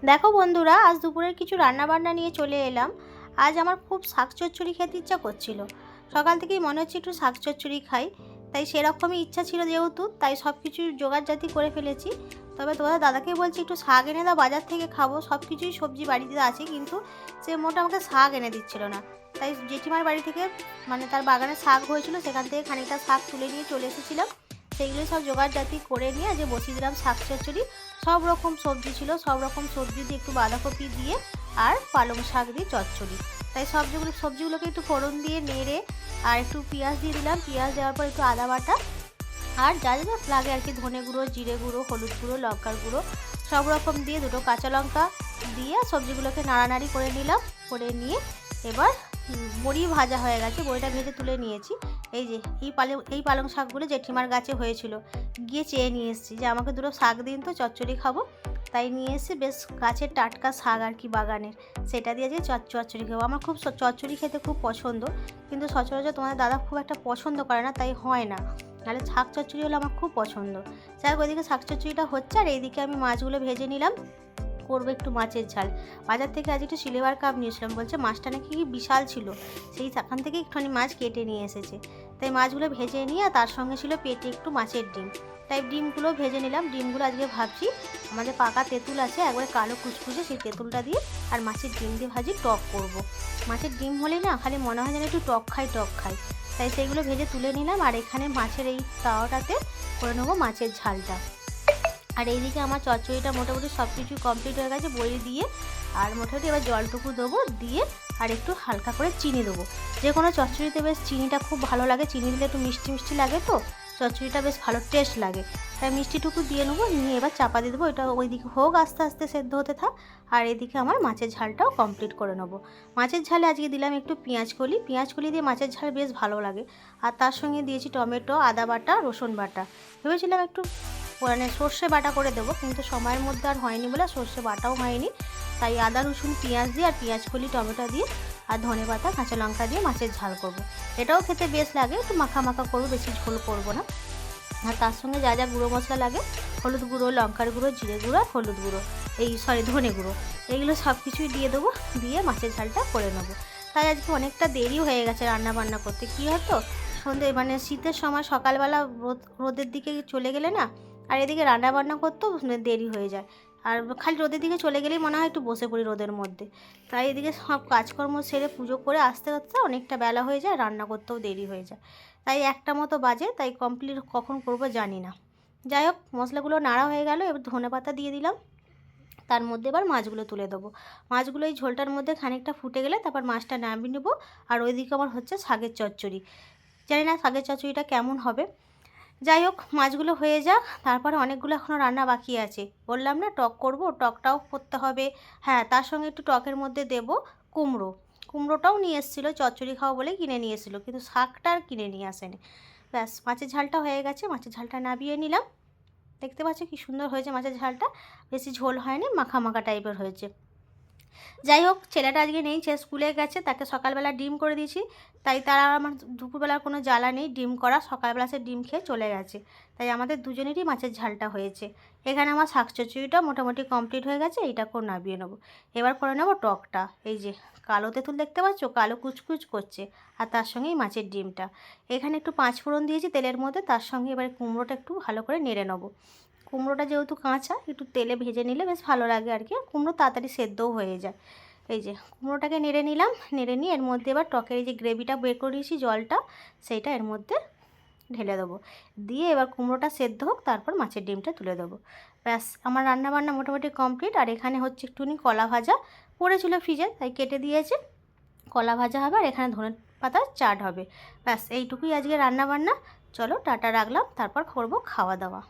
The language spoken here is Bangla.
দেখো বন্ধুরা, আজ দুপুরের কিছু রান্না বান্না নিয়ে চলে এলাম। আজ আমার খুব শাক চচ্চড়ি খেতে ইচ্ছা করছিল। সকাল থেকেই মনে হচ্ছে একটু শাক চচ্চড়ি খাই, তাই সেরকমই ইচ্ছা ছিল যেহেতু, তাই সব কিছু জোগাড়জাতি করে ফেলেছি। তবে তোমাদের দাদাকে বলছি একটু শাক এনে দাও, বাজার থেকে খাবো। সব কিছুই সবজি বাড়িতে আছে, কিন্তু সে মোটা আমাকে শাক এনে দিচ্ছিল না। তাই জেঠিমার বাড়ি থেকে, মানে তার বাগানে শাক হয়েছিল, সেখান থেকে খানিকটা শাক তুলে নিয়ে চলে এসেছিলাম। সেইগুলো সব জোগাড়জাতি করে নিয়ে আজ বসিয়ে দিলাম শাক চচ্চড়ি। সব রকম সবজি ছিল, সব রকম সবজি দিয়ে, একটু বাঁধাকপি দিয়ে আর পালং শাক দিয়ে চচ্চড়ি। তাই সবজিগুলোকে একটু ফোড়ন দিয়ে নেড়ে আর একটু পেঁয়াজ দিয়ে দিলাম। পেঁয়াজ দেওয়ার পর একটু আদা বাটা আর যা যা লাগে আর কি, ধনে গুঁড়ো, জিরে গুঁড়ো, হলুদ গুঁড়ো, লঙ্কার গুঁড়ো সব রকম দিয়ে, দুটো কাঁচা লঙ্কা দিয়ে সবজিগুলোকে নাড়ানাড়ি করে নিলাম। করে নিয়ে এবার বড়ি ভাজা হয়ে গেছে, বড়িটা ভেজে তুলে নিয়েছি। এই যে এই পালং শাকগুলো জেঠিমার গাছে হয়েছিল, গিয়ে চেয়ে নিয়ে এসেছি যে আমাকে দুটো শাক দিন তো, চচ্চড়ি খাবো। তাই নিয়ে এসে বেশ গাছের টাটকা শাক আর কি, বাগানের, সেটা দিয়ে যে চচ্চড়ি খাবো। আমার খুব চচ্চড়ি খেতে খুব পছন্দ, কিন্তু সচরাচর তোমাদের দাদা খুব একটা পছন্দ করে না, তাই হয় না। নাহলে শাক চচ্চড়ি হলে আমার খুব পছন্দ। যাই হোক, ওইদিকে শাক চচ্চড়িটা হচ্ছে আর এইদিকে আমি মাছগুলো ভেজে নিলাম। করবো একটু মাছের ঝাল। বাজার থেকে আজ একটু সিলভার কাপ নিয়েছিলাম, বলছে মাছটা নাকি বিশাল ছিল, সেখান থেকে একটুখানি মাছ কেটে নিয়ে এসেছে। তাই মাছগুলো ভেজে নিয়ে, আর তার সঙ্গে ছিল পেটে একটু মাছের ডিম। তাই ডিমগুলো ভেজে নিলাম। ডিমগুলো আজকে ভাবছি আমাদের পাকা তেঁতুল আছে, একবারে কালো কুচকুচে, সেই তেঁতুলটা দিয়ে আর মাছের ডিম দিয়ে ভাজি টক করব। মাছের ডিম হলে না খালি মনে হয় যেন একটু টক খাই। তাই সেইগুলো ভেজে তুলে নিলাম। আর এখানে মাছের এই তাওয়াটাতে করে নেবো মাছের ঝালটা। আর এইদিকে আমার চচ্চড়িটা মোটামুটি সব কিছু কমপ্লিট হয়ে গেছে বড়ি দিয়ে। আর মোটামুটি এবার জলটুকু দেবো, দিয়ে আর একটু হালকা করে চিনি দেবো। যে কোনো চচ্চড়িতে বেশ চিনিটা খুব ভালো লাগে, চিনি দিলে একটু মিষ্টি মিষ্টি লাগে, তো চচ্চড়িটা বেশ ভালো টেস্ট লাগে। তাই মিষ্টিটুকু দিয়ে নেবো, নিয়ে এবার চাপা দিয়ে দেবো। এটা ওইদিকে হোক, আস্তে আস্তে সেদ্ধ হতে থাক। আর এদিকে আমার মাছের ঝালটাও কমপ্লিট করে নেবো। মাছের ঝালে আজকে দিলাম একটু পেঁয়াজ কলি দিয়ে মাছের ঝাল বেশ ভালো লাগে। আর তার সঙ্গে দিয়েছি টমেটো, আদা বাটা, রসুন বাটা। ভেবেছিলাম একটু মানে সর্ষে বাটা করে দেবো, কিন্তু সময়ের মধ্যে আর হয়নি বলে সর্ষে বাটাও হয়নি। তাই আদা রসুন পেঁয়াজ দিয়ে আর পেঁয়াজ কলি টমেটো দিয়ে আর ধনে পাতা কাঁচা লঙ্কা দিয়ে মাছের ঝাল করব। এটাও খেতে বেশ লাগে, একটু মাখা মাখা করবো, বেশি ঝোল করব না। আর তার সঙ্গে যা যা গুঁড়ো মশলা লাগে, হলুদ গুঁড়ো, লঙ্কার গুঁড়ো, জিরে গুঁড়ো, হলুদ গুঁড়ো, ধনে গুঁড়ো, এগুলো সব কিছুই দিয়ে দেবো। দিয়ে মাছের ঝালটা করে নেবো। তাই আজকে অনেকটা দেরি হয়ে গেছে রান্না বান্না করতে। কী হতো, সন্ধে মানে শীতের সময় সকালবেলা রোদের দিকে চলে গেলে না, আর এদিকে রান্না বান্না করতেও দেরি হয়ে যায়। আর খালি রোদের দিকে চলে গেলেই মনে হয় একটু বসে পড়ি রোদের মধ্যে। তাই এদিকে সব কাজকর্ম সেরে পুজো করে আস্তে আস্তে অনেকটা বেলা হয়ে যায়, রান্না করতেও দেরি হয়ে যায়। তাই একটা মতো বাজে, তাই কমপ্লিট কখন করব জানি না। যাই হোক, মশলাগুলো নাড়া হয়ে গেল, এবার ধনেপাতা দিয়ে দিলাম। তার মধ্যে এবার মাছগুলো তুলে দেবো। মাছগুলো এই ঝোলটার মধ্যে খানিকটা ফুটে গেলে তারপর মাছটা নামিয়ে নেবো। আর ওইদিকে আমার হচ্ছে শাকের চচ্চড়ি। জানি না শাকের চচ্চড়িটা কেমন হবে। যাই হোক, মাছগুলো হয়ে যাক, তারপরে অনেকগুলো এখনও রান্না বাকি আছে। বললাম না টক করব, টকটাও করতে হবে। হ্যাঁ, তার সঙ্গে একটু টকের মধ্যে দেব কুমড়োটাও নিয়ে এসেছিলো, চচ্চড়ি খাওয়া বলে কিনে নিয়ে এসেছিলো, কিন্তু শাকটা আর কিনে নিয়ে আসেনি। ব্যাস, মাছের ঝালটা হয়ে গেছে, মাছের ঝালটা নামিয়ে নিলাম। দেখতে পাচ্ছ কি সুন্দর হয়েছে মাছের ঝালটা, বেশি ঝোল হয়নি, মাখা মাখা টাইপের হয়েছে। যাই হোক, ছেলেটা আজকে নেই, সে স্কুলে গেছে, তাকে সকালবেলা ডিম করে দিয়েছি। তাই তারা আমার দুপুরবেলার কোনো জ্বালা নেই ডিম করা, সকালবেলা সে ডিম খেয়ে চলে গেছে। তাই আমাদের দুজনেরই মাছের ঝালটা হয়েছে। এখানে আমার শাক চচ্চড়িটা মোটামুটি কমপ্লিট হয়ে গেছে, এইটাকেও নামিয়ে নেবো। এবার করে নেবো টকটা। এই যে কালো তেঁতুল দেখতে পাচ্ছ, কালো কুচকুচ করছে, আর তার সঙ্গেই মাছের ডিমটা। এখানে একটু পাঁচফোড়ন দিয়েছি তেলের মধ্যে, তার সঙ্গে এবার কুমড়োটা একটু ভালো করে নেড়ে নেবো। কুমড়োটা যেহেতু কাঁচা, একটু তেলে ভেজে নিলে বেশ ভালো লাগে আর কি, কুমড়ো তাড়াতাড়ি সেদ্ধও হয়ে যায়। এই যে কুমড়োটাকে নেড়ে নিলাম, নেড়ে নিয়ে এর মধ্যে এবার টকের এই যে গ্রেভিটা বের করে দিয়েছি জলটা, সেইটা এর মধ্যে ঢেলে দেবো। দিয়ে এবার কুমড়োটা সেদ্ধ হোক, তারপর মাছের ডিমটা তুলে দেবো। ব্যাস, আমার রান্নাবান্না মোটামুটি কমপ্লিট। আর এখানে হচ্ছে একটুখানি কলা ভাজা পড়েছিল ফ্রিজে, তাই কেটে দিয়েছে। কলা ভাজা হবে, আর এখানে ধনে পাতার চাট হবে। ব্যাস, এইটুকুই আজকে রান্নাবান্না। চলো টাটা, রাখলাম, তারপর করবো খাওয়া দাওয়া।